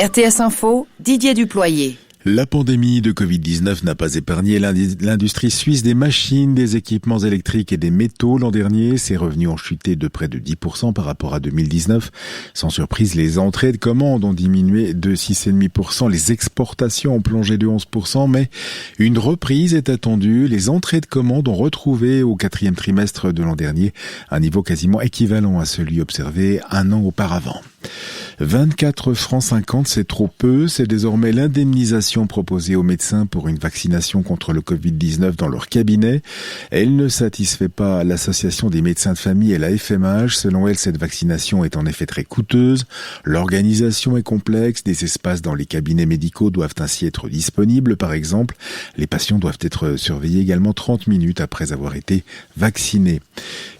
RTS Info, Didier Duployer. La pandémie de Covid-19 n'a pas épargné l'industrie suisse des machines, des équipements électriques et des métaux. L'an dernier, ses revenus ont chuté de près de 10% par rapport à 2019. Sans surprise, les entrées de commandes ont diminué de 6,5%. Les exportations ont plongé de 11%, mais une reprise est attendue. Les entrées de commandes ont retrouvé au quatrième trimestre de l'an dernier un niveau quasiment équivalent à celui observé un an auparavant. 24 francs 50, c'est trop peu. C'est désormais l'indemnisation proposée aux médecins pour une vaccination contre le Covid-19 dans leur cabinet. Elle ne satisfait pas l'association des médecins de famille et la FMH. Selon elle, cette vaccination est en effet très coûteuse. L'organisation est complexe. Des espaces dans les cabinets médicaux doivent ainsi être disponibles, par exemple. Les patients doivent être surveillés également 30 minutes après avoir été vaccinés.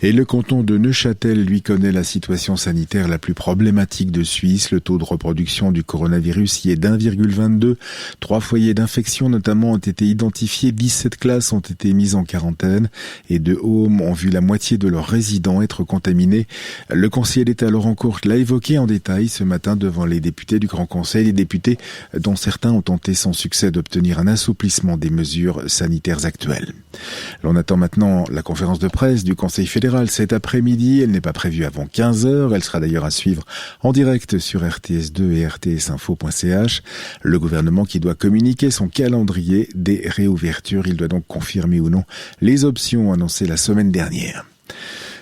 Et le canton de Neuchâtel, lui, connaît la situation sanitaire la plus problématique de Suisse. Le taux de reproduction du coronavirus y est d'1,22. 3 foyers d'infection notamment ont été identifiés. 17 classes ont été mises en quarantaine et 2 homes ont vu la moitié de leurs résidents être contaminés. Le conseiller d'État Laurent Courte l'a évoqué en détail ce matin devant les députés du Grand Conseil. Les députés dont certains ont tenté sans succès d'obtenir un assouplissement des mesures sanitaires actuelles. L'on attend maintenant la conférence de presse du Conseil fédéral cet après-midi. Elle n'est pas prévue avant 15h. Elle sera d'ailleurs à suivre en direct sur RTS2 et rtsinfo.ch. Le gouvernement qui doit communiquer son calendrier des réouvertures. Il doit donc confirmer ou non les options annoncées la semaine dernière.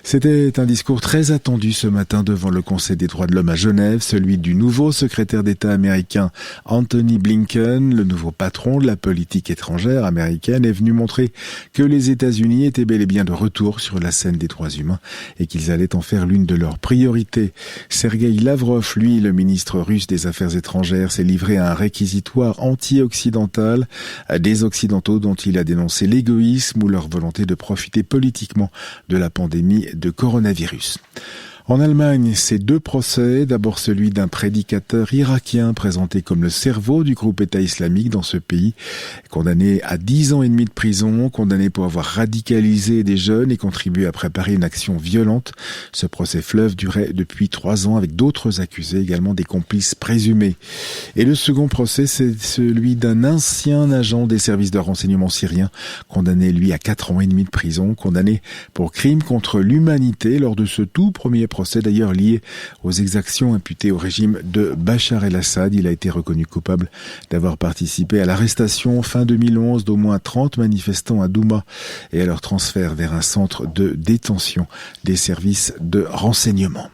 C'était un discours très attendu ce matin devant le Conseil des droits de l'homme à Genève, celui du nouveau secrétaire d'État américain Anthony Blinken. Le nouveau patron de la politique étrangère américaine est venu montrer que les États-Unis étaient bel et bien de retour sur la scène des droits humains et qu'ils allaient en faire l'une de leurs priorités. Sergueï Lavrov, lui, le ministre russe des Affaires étrangères, s'est livré à un réquisitoire anti-occidental des Occidentaux dont il a dénoncé l'égoïsme ou leur volonté de profiter politiquement de la pandémie de coronavirus. En Allemagne, c'est 2 procès. D'abord celui d'un prédicateur irakien présenté comme le cerveau du groupe État islamique dans ce pays, condamné à 10 ans et demi de prison, condamné pour avoir radicalisé des jeunes et contribué à préparer une action violente. Ce procès fleuve durait depuis 3 ans avec d'autres accusés, également des complices présumés. Et le second procès, c'est celui d'un ancien agent des services de renseignement syriens, condamné lui à 4 ans et demi de prison, condamné pour crime contre l'humanité lors de ce tout premier procès d'ailleurs lié aux exactions imputées au régime de Bachar el-Assad. Il a été reconnu coupable d'avoir participé à l'arrestation fin 2011 d'au moins 30 manifestants à Douma et à leur transfert vers un centre de détention des services de renseignement.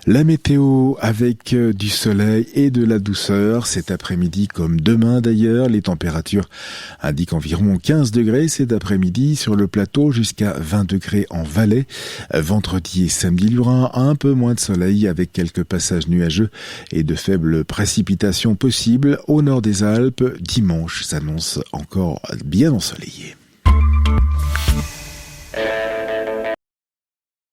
La météo avec du soleil et de la douceur cet après-midi comme demain d'ailleurs. Les températures indiquent environ 15 degrés cet après-midi sur le plateau jusqu'à 20 degrés en Valais. Vendredi et samedi, il y aura un peu moins de soleil avec quelques passages nuageux et de faibles précipitations possibles au nord des Alpes. Dimanche s'annonce encore bien ensoleillé.